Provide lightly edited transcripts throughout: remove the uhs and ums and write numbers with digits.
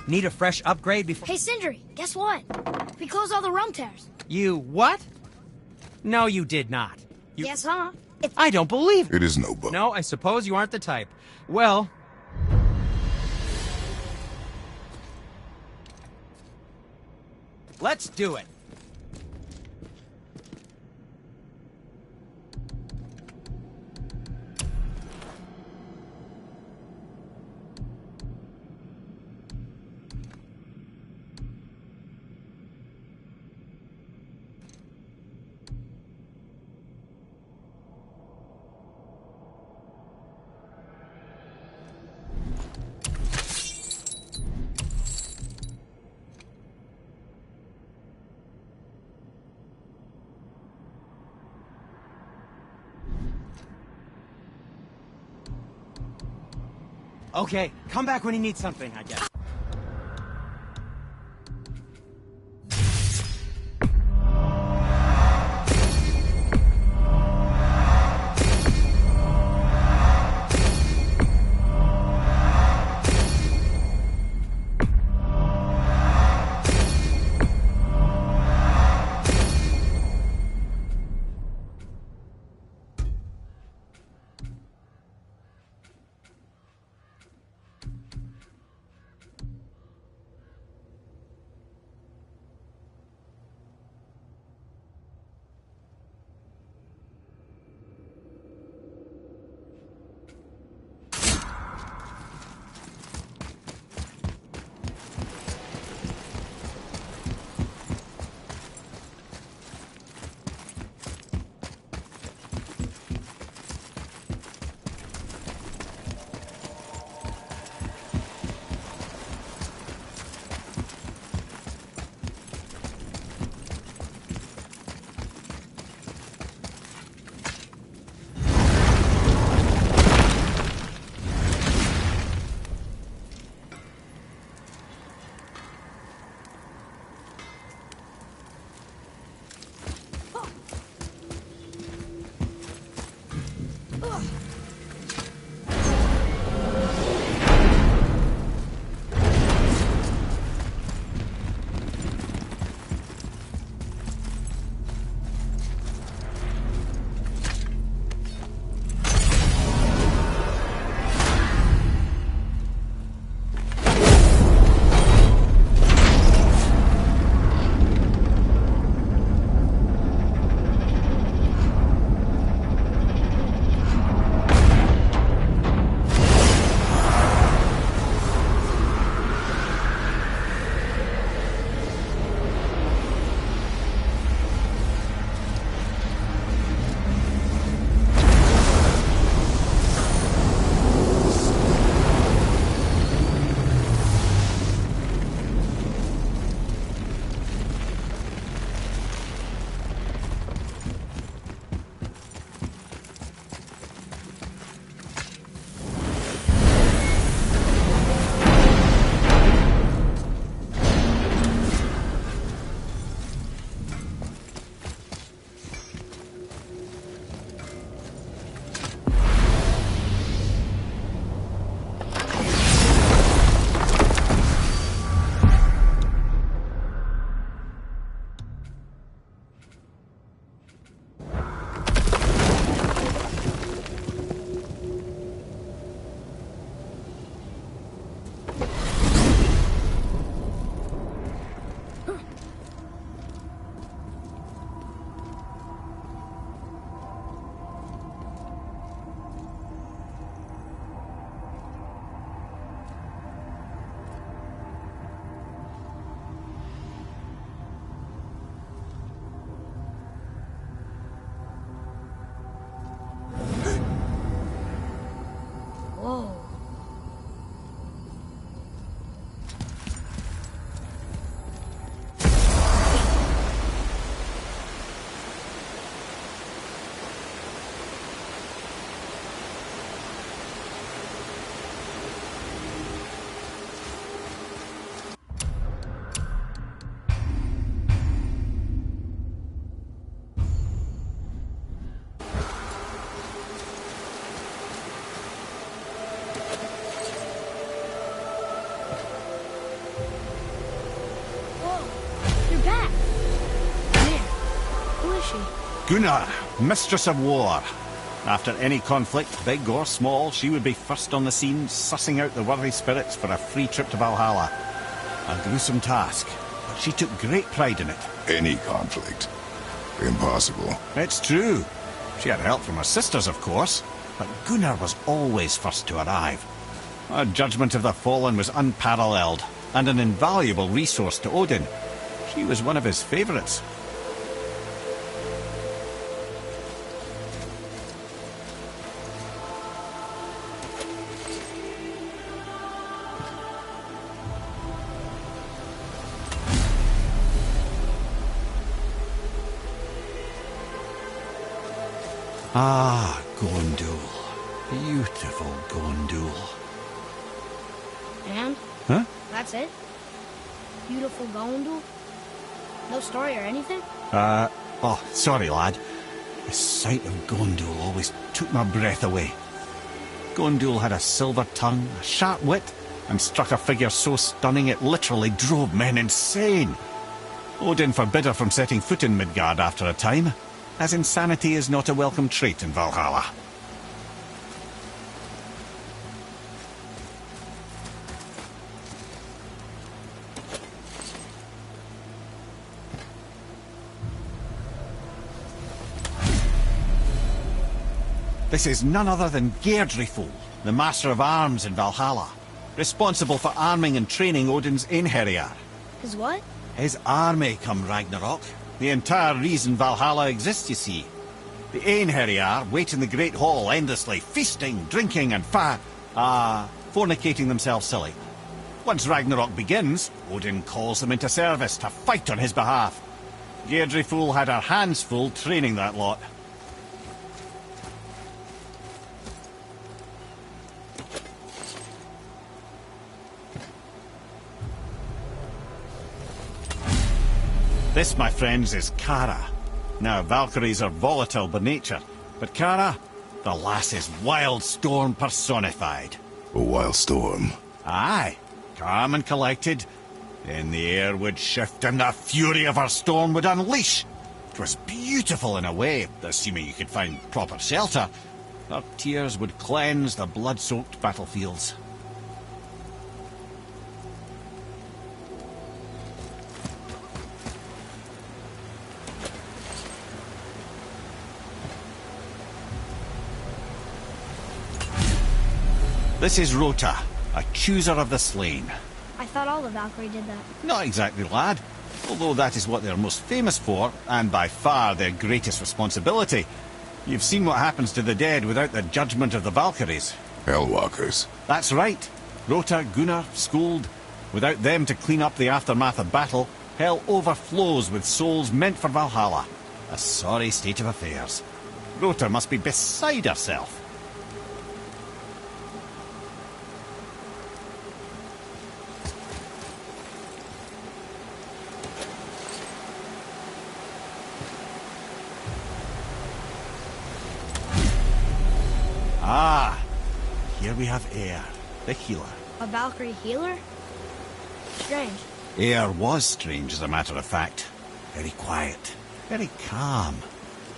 Need a fresh upgrade before... Hey, Sindri, guess what? We closed all the roam tears. You what? No, you did not. Yes, huh? I don't believe it. It is no bug. No, I suppose you aren't the type. Well... let's do it. Okay, come back when you need something, I guess. she? Gunnar, Mistress of War. After any conflict, big or small, she would be first on the scene, sussing out the worthy spirits for a free trip to Valhalla. A gruesome task, but she took great pride in it. Any conflict. Impossible. It's true. She had help from her sisters, of course, but Gunnar was always first to arrive. Her judgment of the fallen was unparalleled, and an invaluable resource to Odin. She was one of his favourites. Ah, Gondul. Beautiful Gondul. And? Huh? That's it? Beautiful Gondul? No story or anything? Oh, sorry, lad. The sight of Gondul always took my breath away. Gondul had a silver tongue, a sharp wit, and struck a figure so stunning it literally drove men insane. Odin forbid her from setting foot in Midgard after a time, as insanity is not a welcome trait in Valhalla. This is none other than Geirdriful, the Master of Arms in Valhalla, responsible for arming and training Odin's Einherjar. His what? His army come Ragnarok. The entire reason Valhalla exists, you see. The Einherjar wait in the Great Hall endlessly, feasting, drinking and fornicating themselves silly. Once Ragnarok begins, Odin calls them into service to fight on his behalf. Geirdriful had her hands full training that lot. This, my friends, is Kara. Now, Valkyries are volatile by nature, but Kara, the lass is wild storm personified. A wild storm. Aye, calm and collected. Then the air would shift and the fury of her storm would unleash. It was beautiful in a way, assuming you could find proper shelter. Her tears would cleanse the blood-soaked battlefields. This is Rota, a chooser of the slain. I thought all the Valkyrie did that. Not exactly, lad. Although that is what they're most famous for, and by far their greatest responsibility. You've seen what happens to the dead without the judgment of the Valkyries. Hellwalkers. That's right. Rota, Gunnar, Skuld. Without them to clean up the aftermath of battle, hell overflows with souls meant for Valhalla. A sorry state of affairs. Rota must be beside herself. Ah, here we have Eir, the healer. A Valkyrie healer? Strange. Eir was strange, as a matter of fact. Very quiet, very calm.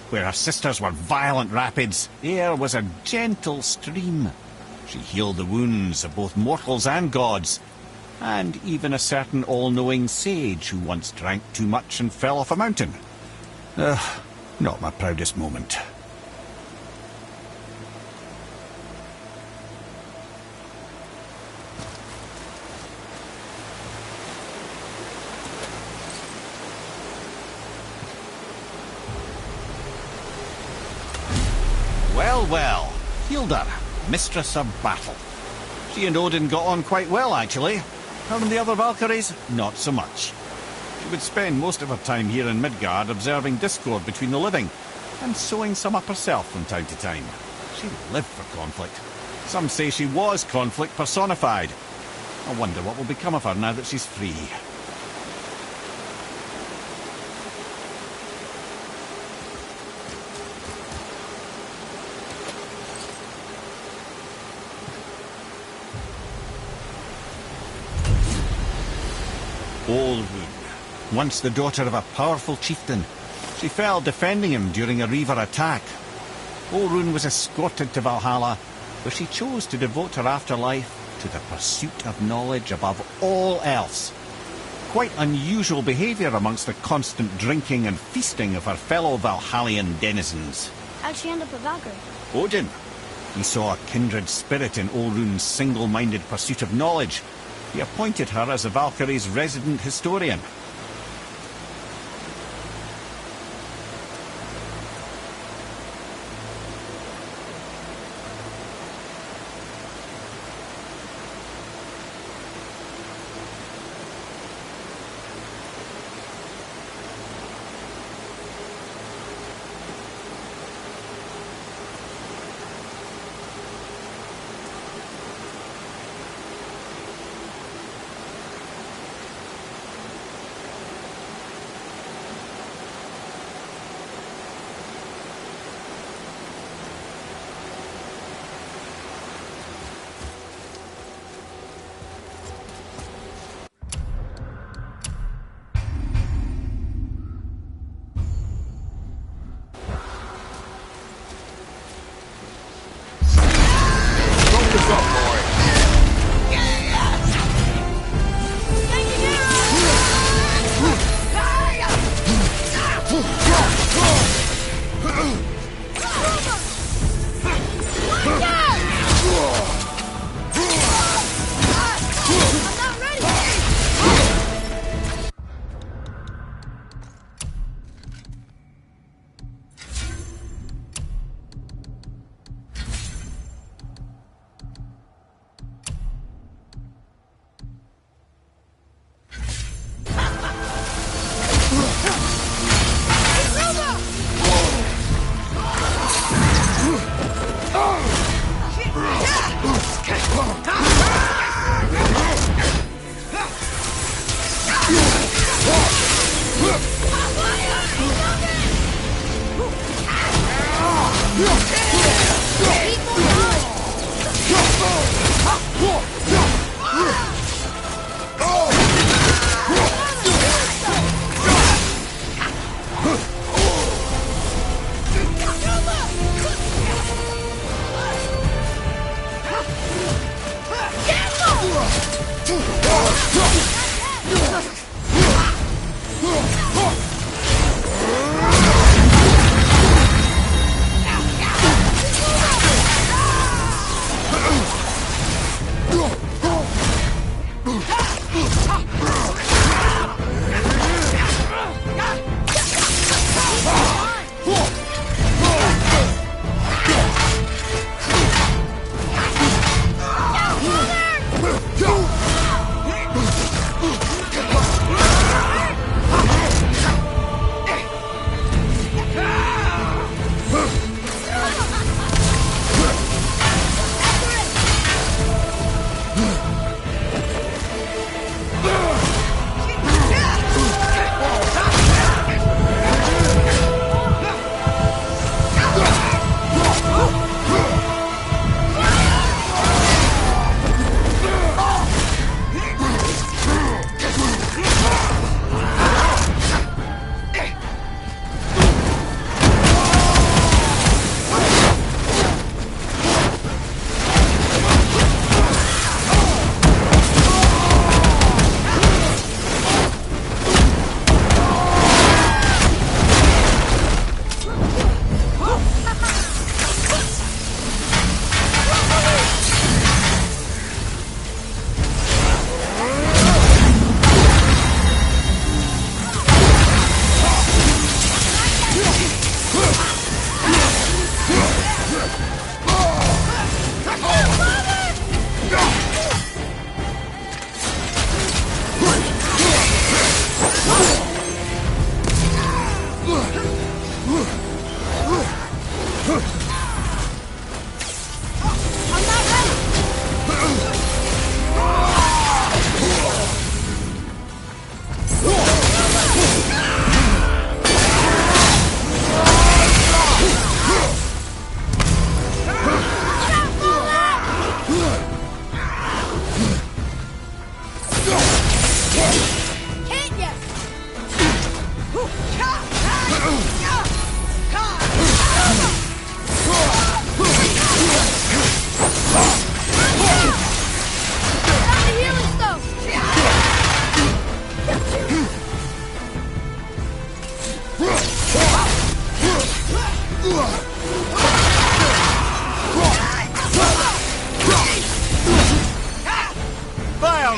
Where her sisters were violent rapids, Eir was a gentle stream. She healed the wounds of both mortals and gods, and even a certain all-knowing sage who once drank too much and fell off a mountain. Not my proudest moment. Well, Hilda, Mistress of Battle. She and Odin got on quite well, actually. Her and the other Valkyries, not so much. She would spend most of her time here in Midgard observing discord between the living, and sewing some up herself from time to time. She lived for conflict. Some say she was conflict personified. I wonder what will become of her now that she's free. Olwood, once the daughter of a powerful chieftain, She fell defending him during a Reaver attack. Orun was escorted to Valhalla, where she chose to devote her afterlife to the pursuit of knowledge above all else. Quite unusual behaviour amongst the constant drinking and feasting of her fellow Valhallian denizens. How'd she end up a Valkyrie? Odin. He saw a kindred spirit in Orun's single-minded pursuit of knowledge. He appointed her as the Valkyrie's resident historian.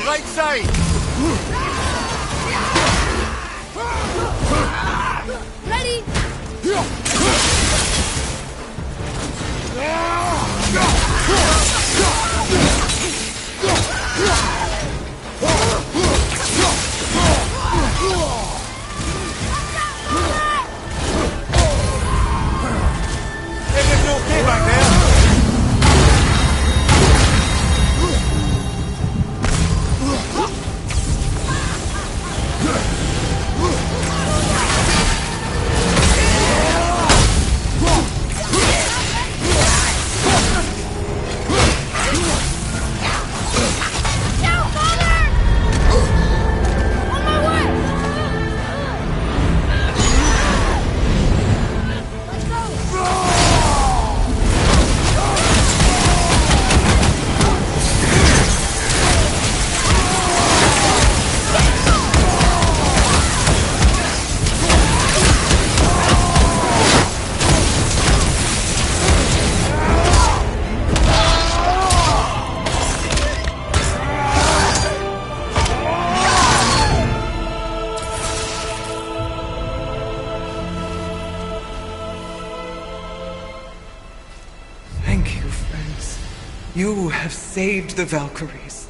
right side! Ready? Everything okay back there? Thank you, friends. You have saved the Valkyries.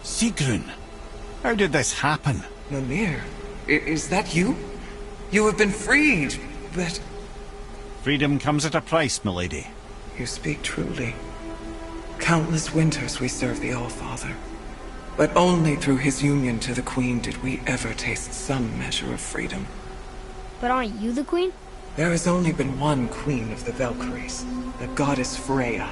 Sigrun, how did this happen? Mimir, is that you? You have been freed, but... Freedom comes at a price, milady. You speak truly. Countless winters we served the All-Father. But only through his union to the Queen did we ever taste some measure of freedom. But aren't you the queen? There has only been one Queen of the Valkyries, the goddess Freya.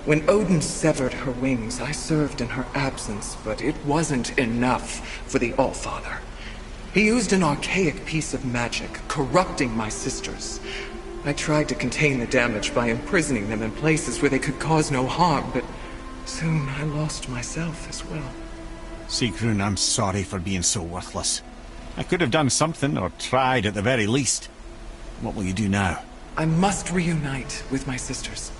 When Odin severed her wings, I served in her absence, but it wasn't enough for the All-Father. He used an archaic piece of magic, corrupting my sisters. I tried to contain the damage by imprisoning them in places where they could cause no harm, but soon I lost myself as well. Sigrun, I'm sorry for being so worthless. I could have done something, or tried at the very least. What will you do now? I must reunite with my sisters.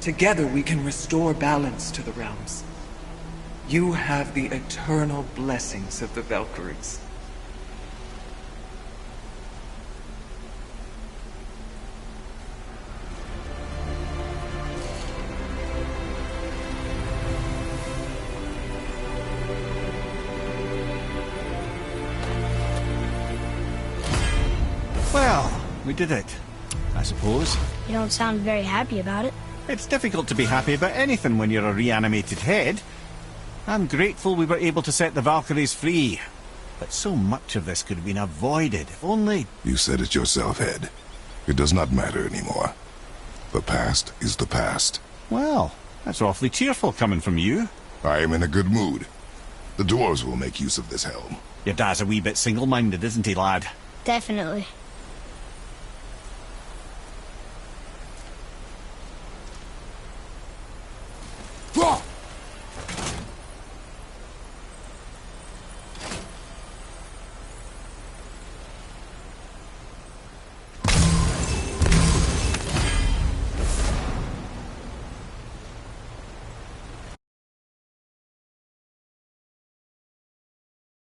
Together we can restore balance to the realms. You have the eternal blessings of the Valkyries. Well, we did it, I suppose. You don't sound very happy about it. It's difficult to be happy about anything when you're a reanimated head. I'm grateful we were able to set the Valkyries free. But so much of this could have been avoided, if only... You said it yourself, Head. It does not matter anymore. The past is the past. Well, that's awfully cheerful coming from you. I am in a good mood. The dwarves will make use of this helm. Your dad's a wee bit single-minded, isn't he, lad? Definitely.